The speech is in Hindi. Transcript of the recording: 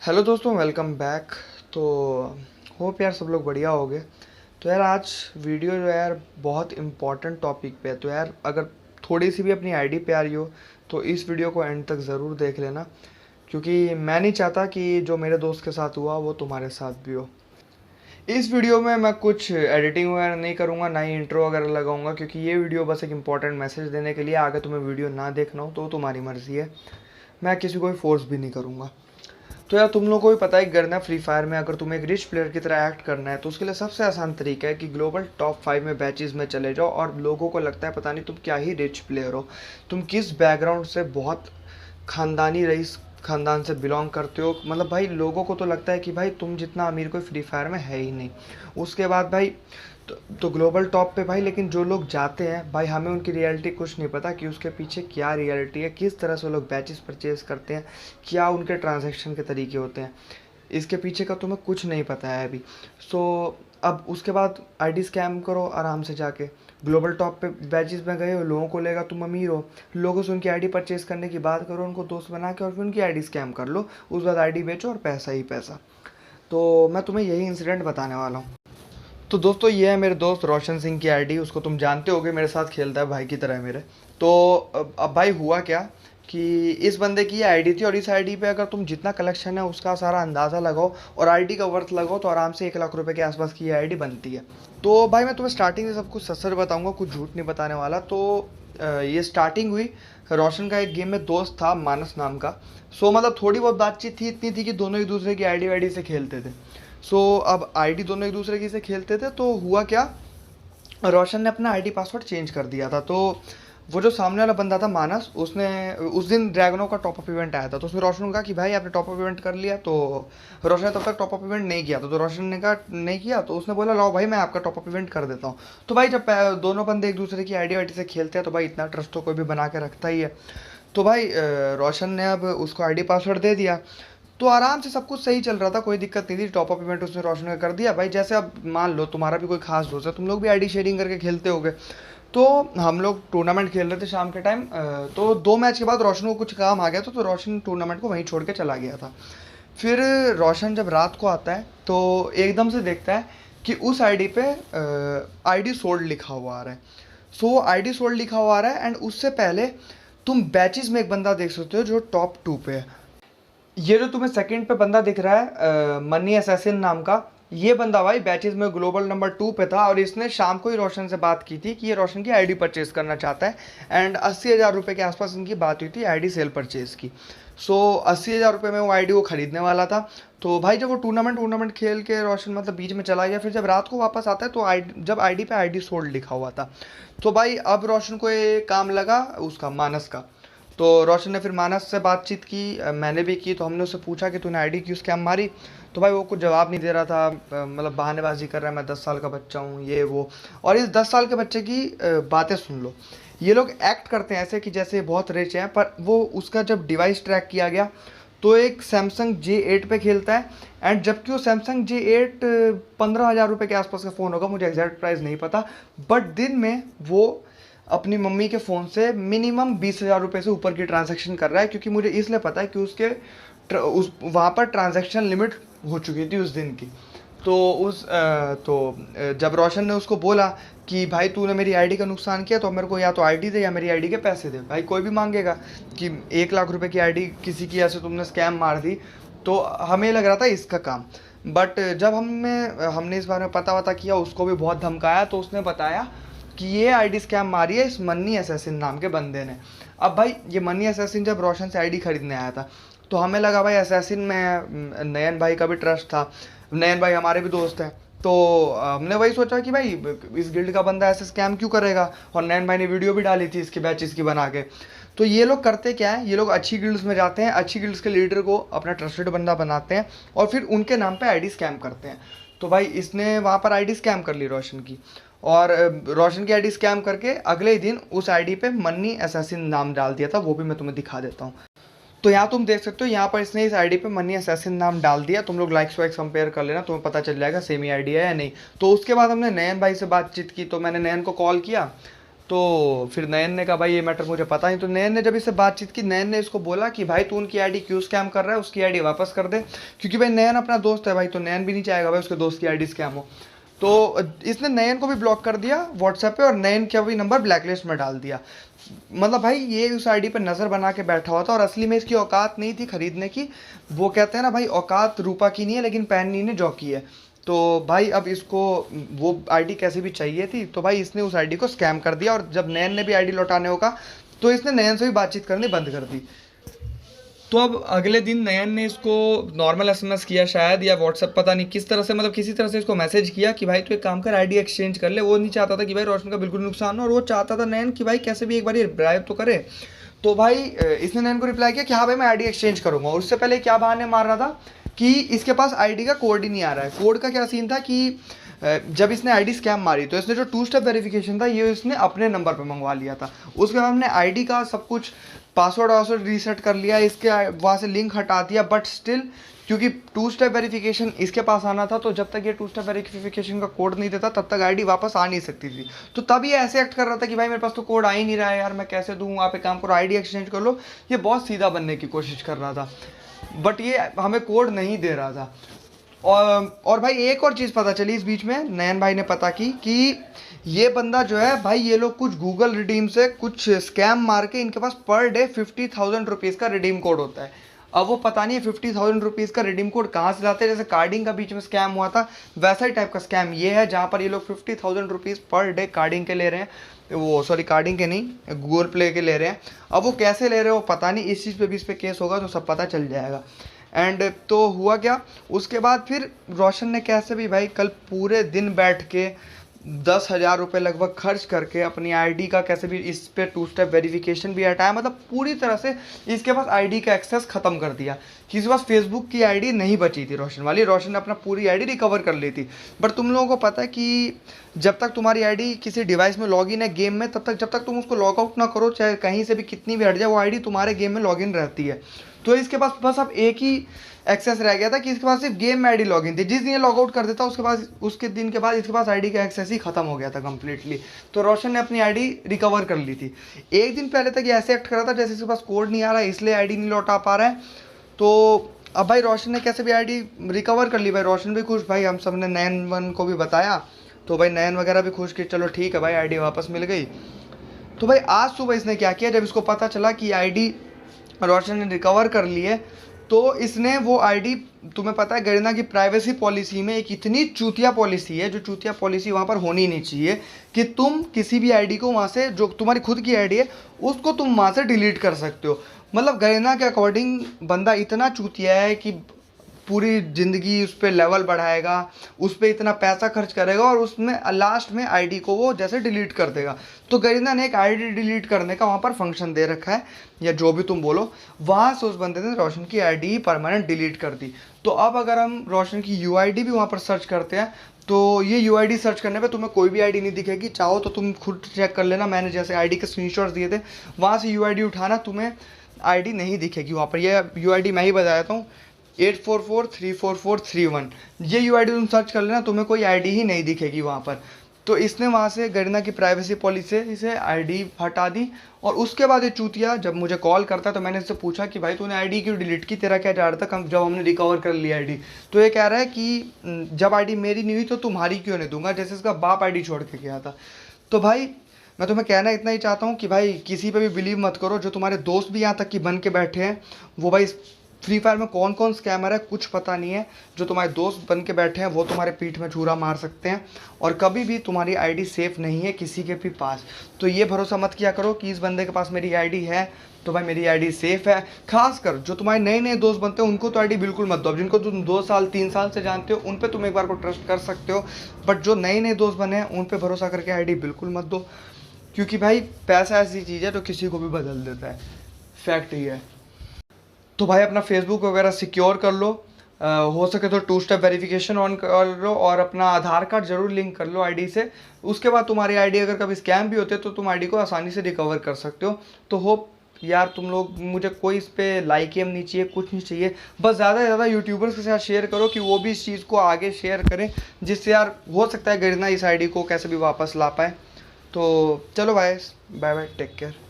हेलो दोस्तों, वेलकम बैक। तो होप यार सब लोग बढ़िया हो गए। तो यार आज वीडियो जो है यार बहुत इम्पोर्टेंट टॉपिक पे है। तो यार अगर थोड़ी सी भी अपनी आईडी पे आ रही हो तो इस वीडियो को एंड तक ज़रूर देख लेना, क्योंकि मैं नहीं चाहता कि जो मेरे दोस्त के साथ हुआ वो तुम्हारे साथ भी हो। इस वीडियो में मैं कुछ एडिटिंग वगैरह नहीं करूँगा, ना ही इंट्रो वगैरह लगाऊंगा, क्योंकि ये वीडियो बस एक इंपॉर्टेंट मैसेज देने के लिए। आगे तुम्हें वीडियो ना देखना हो तो तुम्हारी मर्ज़ी है, मैं किसी को भी फोर्स भी नहीं करूँगा। तो यार तुम लोगों को भी पता है करना फ्री फायर में, अगर तुम्हें एक रिच प्लेयर की तरह एक्ट करना है तो उसके लिए सबसे आसान तरीका है कि ग्लोबल टॉप 5 में बैचेस में चले जाओ। और लोगों को लगता है पता नहीं तुम क्या ही रिच प्लेयर हो, तुम किस बैकग्राउंड से, बहुत ख़ानदानी रईस ख़ानदान से बिलोंग करते हो। मतलब भाई लोगों को तो लगता है कि भाई तुम जितना अमीर कोई फ्री फायर में है ही नहीं। उसके बाद भाई तो ग्लोबल टॉप पे भाई, लेकिन जो लोग जाते हैं भाई हमें उनकी रियलिटी कुछ नहीं पता कि उसके पीछे क्या रियलिटी है, किस तरह से लोग बैचेस परचेज करते हैं, क्या उनके ट्रांजैक्शन के तरीके होते हैं। इसके पीछे का तुम्हें कुछ नहीं पता है अभी। सो अब उसके बाद आईडी स्कैम करो आराम से जाके। ग्लोबल टॉप पे बैचेस में गए हो, लोगों को लेगा तुम अमीर हो, लोगों से उनकी आईडी परचेज करने की बात करो, उनको दोस्त बना के और फिर उनकी आईडी स्कैम कर लो। उस बाद आईडी बेचो और पैसा ही पैसा। तो मैं तुम्हें यही इंसिडेंट बताने वाला हूँ। तो दोस्तों ये है मेरे दोस्त रोशन सिंह की आईडी। उसको तुम जानते होगे, मेरे साथ खेलता है भाई की तरह मेरे। तो अब भाई हुआ क्या कि इस बंदे की आईडी थी, और इस आईडी पे अगर तुम जितना कलेक्शन है उसका सारा अंदाज़ा लगाओ और आईडी का वर्थ लगाओ तो आराम से 1 लाख रुपए के आसपास की आईडी बनती है। तो भाई मैं तुम्हें स्टार्टिंग से सब कुछ सच सच बताऊंगा, कुछ झूठ नहीं बताने वाला। तो ये स्टार्टिंग हुई, रोशन का एक गेम में दोस्त था मानस नाम का। सो मतलब थोड़ी बहुत बातचीत थी, इतनी थी कि दोनों एक दूसरे की आईडी वाईडी से खेलते थे। सो अब आईडी दोनों एक दूसरे की से खेलते थे। तो हुआ क्या, रोशन ने अपना आईडी पासवर्ड चेंज कर दिया था। तो वो जो सामने वाला बंदा था मानस, उसने उस दिन ड्रैगनों का टॉप अप इवेंट आया था। तो उसने रोशन को कहा कि भाई आपने टॉप अप इवेंट कर लिया। तो रोशन ने तब तक टॉप अप इवेंट नहीं किया था। तो रोशन ने कहा नहीं किया। तो उसने बोला लाओ भाई मैं आपका टॉप अप इवेंट कर देता हूँ। तो भाई जब दोनों बंदे एक दूसरे की आईडी वाईडी से खेलते हैं तो भाई इतना ट्रस्ट तो कोई भी बना के रखता ही है। तो भाई रोशन ने अब उसको आईडी पासवर्ड दे दिया। तो आराम से सब कुछ सही चल रहा था, कोई दिक्कत नहीं थी। टॉप अप इवेंट उसने रोशन का कर दिया। भाई जैसे अब मान लो तुम्हारा भी कोई खास दोस्त है, तुम लोग भी आईडी शेयरिंग करके खेलते होगे। तो हम लोग टूर्नामेंट खेल रहे थे शाम के टाइम। तो 2 मैच के बाद रोशन को कुछ काम आ गया तो रोशन टूर्नामेंट को वहीं छोड़ के चला गया था। फिर रोशन जब रात को आता है तो एकदम से देखता है कि उस आईडी पे आईडी सोल्ड लिखा हुआ आ रहा है। सो आईडी सोल्ड लिखा हुआ आ रहा है। एंड उससे पहले तुम बैचेस में एक बंदा देख सकते हो जो टॉप 2 पे है। ये जो तुम्हें सेकंड पे बंदा दिख रहा है मनी असैसिन नाम का, ये बंदा भाई बैचेस में ग्लोबल नंबर 2 पे था। और इसने शाम को ही रोशन से बात की थी कि ये रोशन की आईडी परचेज करना चाहता है। एंड 80,000 रुपये के आसपास इनकी बात हुई थी आईडी सेल परचेज की। सो 80,000 रुपये में वो आईडी वो खरीदने वाला था। तो भाई जब वो टूर्नामेंट खेल के रोशन मतलब बीच में चला गया, फिर जब रात को वापस आता है तो जब आईडी पे आईडी सोल्ड लिखा हुआ था। तो भाई अब रोशन को ये काम लगा उसका मानस का। तो रोशन ने फिर मानस से बातचीत की, मैंने भी की। तो हमने उससे पूछा कि तूने आईडी क्यों स्कैम मारी। तो भाई वो कुछ जवाब नहीं दे रहा था, मतलब बहानेबाजी कर रहा है, मैं 10 साल का बच्चा हूँ ये वो। और इस 10 साल के बच्चे की बातें सुन लो। ये लोग एक्ट करते हैं ऐसे कि जैसे बहुत रिच हैं, पर वो उसका जब डिवाइस ट्रैक किया गया तो एक सैमसंग J8 पे खेलता है। एंड जबकि वो सैमसंग J8 15,000 रुपये के आसपास का फ़ोन होगा, मुझे एग्जैक्ट प्राइस नहीं पता। बट दिन में वो अपनी मम्मी के फ़ोन से मिनिमम 20,000 रुपये से ऊपर की ट्रांजैक्शन कर रहा है, क्योंकि मुझे इसलिए पता है कि उसके उस वहाँ पर ट्रांजैक्शन लिमिट हो चुकी थी उस दिन की। तो जब रोशन ने उसको बोला कि भाई तूने मेरी आईडी का नुकसान किया तो मेरे को या तो आईडी दे या मेरी आईडी के पैसे दे। भाई कोई भी मांगेगा कि 1 लाख रुपए की आईडी किसी की ऐसे तुमने स्कैम मार दी। तो हमें लग रहा था इसका काम। बट जब हमने इस बारे में पता वता किया, उसको भी बहुत धमकाया, तो उसने बताया कि ये आईडी स्कैम मारी है इस मन्नी असैसिन नाम के बंदे ने। अब भाई ये मन्नी असैसिन जब रोशन से आईडी खरीदने आया था तो हमें लगा भाई असैसिन में नयन भाई का भी ट्रस्ट था, नयन भाई हमारे भी दोस्त हैं। तो हमने वही सोचा कि भाई इस गिल्ड का बंदा ऐसे स्कैम क्यों करेगा। और नयन भाई ने वीडियो भी डाली थी इसके बैचेस की बना के। तो ये लोग करते क्या है, ये लोग अच्छी गिल्ड्स में जाते हैं, अच्छी गिल्ड्स के लीडर को अपना ट्रस्टेड बंदा बनाते हैं और फिर उनके नाम पे आईडी स्कैम करते हैं। तो भाई इसने वहाँ पर आईडी स्कैम कर ली रोशन की। और रोशन की आईडी स्कैम करके अगले ही दिन उस आईडी पे मन्नी असैसिन नाम डाल दिया था। वो भी मैं तुम्हें दिखा देता हूँ। तो यहाँ तुम देख सकते हो, यहाँ पर इसने इस आईडी पे मनी असैसिन नाम डाल दिया। तुम लोग लाइक्स वाइक्स कंपेयर कर लेना, तुम्हें पता चल जाएगा सेम ही आईडी है या नहीं। तो उसके बाद हमने नयन भाई से बातचीत की। तो मैंने नयन को कॉल किया तो फिर नयन ने कहा भाई ये मैटर मुझे पता नहीं। तो नयन ने जब इससे बातचीत की, नयन ने इसको बोला कि भाई तू उनकी आईडी क्यों स्कैम कर रहा है, उसकी आईडी वापस कर दे, क्योंकि भाई नयन अपना दोस्त है भाई, तो नयन भी नहीं चाहेगा भाई उसके दोस्त की आईडी स्कैम हो। तो इसने नयन को भी ब्लॉक कर दिया व्हाट्सएप पे, और नयन का भी नंबर ब्लैकलिस्ट में डाल दिया। मतलब भाई ये उस आईडी पर नज़र बना के बैठा हुआ था, और असली में इसकी औकात नहीं थी खरीदने की। वो कहते हैं ना भाई, औकात रूपा की नहीं है लेकिन पैनी ने जौ की है। तो भाई अब इसको वो आईडी कैसे भी चाहिए थी, तो भाई इसने उस आईडी को स्कैम कर दिया। और जब नयन ने भी आईडी लौटाने होगा तो इसने नयन से भी बातचीत करनी बंद कर दी। तो अब अगले दिन नयन ने इसको नॉर्मल एसएमएस किया शायद, या व्हाट्सएप, पता नहीं किस तरह से, मतलब किसी तरह से इसको मैसेज किया कि भाई तू एक काम कर, आईडी एक्सचेंज कर ले। वो नहीं चाहता था कि भाई रोशन का बिल्कुल नुकसान हो, और वो चाहता था नयन कि भाई कैसे भी एक बार ये रिप्लाई तो करे। तो भाई इसने नयन को रिप्लाई किया कि हाँ भाई मैं आईडी एक्सचेंज करूँगा। और उससे पहले क्या बहाने मार रहा था कि इसके पास आईडी का कोड ही नहीं आ रहा है। कोड का क्या सीन था कि जब इसने आईडी स्कैम मारी तो इसने जो 2 स्टेप वेरिफिकेशन था ये इसने अपने नंबर पे मंगवा लिया था। उसके बाद हमने आईडी का सब कुछ पासवर्ड रीसेट कर लिया, इसके वहाँ से लिंक हटा दिया, बट स्टिल क्योंकि 2 स्टेप वेरिफिकेशन इसके पास आना था, तो जब तक ये 2 स्टेप वेरिफिकेशन का कोड नहीं देता तब तक आईडी वापस आ नहीं सकती थी। तो तब ये ऐसे एक्ट कर रहा था कि भाई मेरे पास तो कोड आ ही नहीं रहा है यार, मैं कैसे दूँ, आप एक काम करो आईडी एक्सचेंज कर लो। ये बहुत सीधा बनने की कोशिश कर रहा था, बट ये हमें कोड नहीं दे रहा था। और भाई एक और चीज़ पता चली इस बीच में, नयन भाई ने पता की कि ये बंदा जो है भाई, ये लोग कुछ गूगल रिडीम से कुछ स्कैम मार के इनके पास पर डे 50,000 रुपीज़ का रिडीम कोड होता है। अब वो पता नहीं है 50,000 रुपीज़ का रिडीम कोड कहाँ से लाते हैं। जैसे कार्डिंग का बीच में स्कैम हुआ था, वैसा ही टाइप का स्कैम ये है, जहाँ पर ये लोग 50,000 रुपीज़ पर डे कार्डिंग के ले रहे हैं, वो सॉरी कार्डिंग के नहीं, गूगल प्ले के ले रहे हैं। अब वो कैसे ले रहे हो पता नहीं, इस चीज़ पे भी इस पे केस होगा तो सब पता चल जाएगा। एंड तो हुआ क्या, उसके बाद फिर रोशन ने कैसे भी भाई कल पूरे दिन बैठ के 10,000 रुपये लगभग खर्च करके अपनी आईडी का कैसे भी इस पे 2 स्टेप वेरिफिकेशन भी हटाया, मतलब पूरी तरह से इसके पास आईडी का एक्सेस ख़त्म कर दिया। किसी पास फेसबुक की आईडी नहीं बची थी रोशन वाली, रोशन ने अपना पूरी आईडी रिकवर कर ली थी। बट तुम लोगों को पता है कि जब तक तुम्हारी आईडी किसी डिवाइस में लॉगिन है गेम में, तब तक जब तक तुम उसको लॉग आउट ना करो, चाहे कहीं से भी कितनी भी हट जाए, वो आईडी तुम्हारे गेम में लॉगिन रहती है। तो इसके पास बस अब एक ही एक्सेस रह गया था कि इसके पास सिर्फ गेम में आईडी लॉगिन थी। जिस दिन ये लॉग आउट कर देता उसके बाद, उसके दिन के बाद इसके पास आईडी का एक्सेस ही खत्म हो गया था कम्प्लीटली। तो रोशन ने अपनी आईडी रिकवर कर ली थी। एक दिन पहले तक ये ऐसे एक्ट कर रहा था जैसे इसके पास कोड नहीं आ रहा है, इसलिए आईडी नहीं लौटा पा रहा है। तो अब भाई रोशन ने कैसे भी आईडी रिकवर कर ली। भाई रोशन भी खुश, भाई हम सब ने नयन वन को भी बताया, तो भाई नयन वगैरह भी खुश कि चलो ठीक है भाई आईडी वापस मिल गई। तो भाई आज सुबह इसने क्या किया, जब इसको पता चला कि आईडी रोशन ने रिकवर कर ली है, तो इसने वो आईडी, तुम्हें पता है गरिना की प्राइवेसी पॉलिसी में एक इतनी चूतिया पॉलिसी है, जो चूतिया पॉलिसी वहाँ पर होनी नहीं चाहिए, कि तुम किसी भी आईडी को वहाँ से, जो तुम्हारी खुद की आईडी है उसको तुम वहाँ से डिलीट कर सकते हो। मतलब गरिना के अकॉर्डिंग बंदा इतना चूतिया है कि पूरी ज़िंदगी उस पर लेवल बढ़ाएगा, उस पर इतना पैसा खर्च करेगा, और उसमें लास्ट में आईडी को वो जैसे डिलीट कर देगा। तो गरिना ने एक आईडी डिलीट करने का वहाँ पर फंक्शन दे रखा है, या जो भी तुम बोलो, वहाँ से उस बंदे ने रोशन की आईडी परमानेंट डिलीट कर दी। तो अब अगर हम रोशन की यूआईडी भी वहाँ पर सर्च करते हैं, तो ये यूआईडी सर्च करने पे तुम्हें कोई भी आईडी नहीं दिखेगी। चाहो तो तुम खुद चेक कर लेना, मैंने जैसे आईडी के स्क्रीनशॉट्स दिए थे, वहाँ से यूआईडी उठाना, तुम्हें आईडी नहीं दिखेगी वहाँ पर। ये यूआईडी मैं ही बता देता हूँ, 844344331। ये यूआईडी तुम सर्च कर लेना, तुम्हें कोई आईडी ही नहीं दिखेगी वहाँ पर। तो इसने वहाँ से गरिना की प्राइवेसी पॉलिसी से इसे आईडी हटा दी। और उसके बाद ये चूतिया जब मुझे कॉल करता तो मैंने इससे पूछा कि भाई तूने आईडी क्यों डिलीट की, तेरा क्या जा रहा था जब हमने रिकवर कर लिया आईडी। तो ये कह रहा है कि जब आईडी मेरी नहीं हुई तो तुम्हारी क्यों नहीं दूंगा, जैसे इसका बाप आईडी छोड़ के गया था। तो भाई मैं तुम्हें कहना इतना ही चाहता हूँ कि भाई किसी पे भी बिलीव मत करो। जो तुम्हारे दोस्त भी यहाँ तक कि बन के बैठे हैं, वो भाई फ्री फायर में कौन कौन स्कैमर है कुछ पता नहीं है। जो तुम्हारे दोस्त बन के बैठे हैं वो तुम्हारे पीठ में छुरा मार सकते हैं, और कभी भी तुम्हारी आईडी सेफ़ नहीं है किसी के भी पास। तो ये भरोसा मत किया करो कि इस बंदे के पास मेरी आईडी है तो भाई मेरी आईडी सेफ़ है। खासकर जो तुम्हारे नए नए दोस्त बनते हैं उनको तो आईडी बिल्कुल मत दो। अब जिनको तुम 2 साल 3 साल से जानते हो उन पर तुम एक बार को ट्रस्ट कर सकते हो, बट जो नए नए दोस्त बने हैं उन पर भरोसा करके आईडी बिल्कुल मत दो, क्योंकि भाई पैसा ऐसी चीज़ है जो किसी को भी बदल देता है। फैक्ट ही है। तो भाई अपना फेसबुक वगैरह सिक्योर कर लो, हो सके तो 2 स्टेप वेरिफिकेशन ऑन कर लो, और अपना आधार कार्ड जरूर लिंक कर लो आईडी से। उसके बाद तुम्हारी आईडी अगर कभी स्कैम भी होते हैं तो तुम आईडी को आसानी से रिकवर कर सकते हो। तो होप यार तुम लोग, मुझे कोई इस पर लाइक एम नहीं चाहिए, कुछ नहीं चाहिए, बस ज़्यादा से ज़्यादा यूट्यूबर्स के साथ शेयर करो कि वो भी इस चीज़ को आगे शेयर करें, जिससे यार हो सकता है गरिना इस आईडी को कैसे भी वापस ला पाए। तो चलो bye bye bye, take care.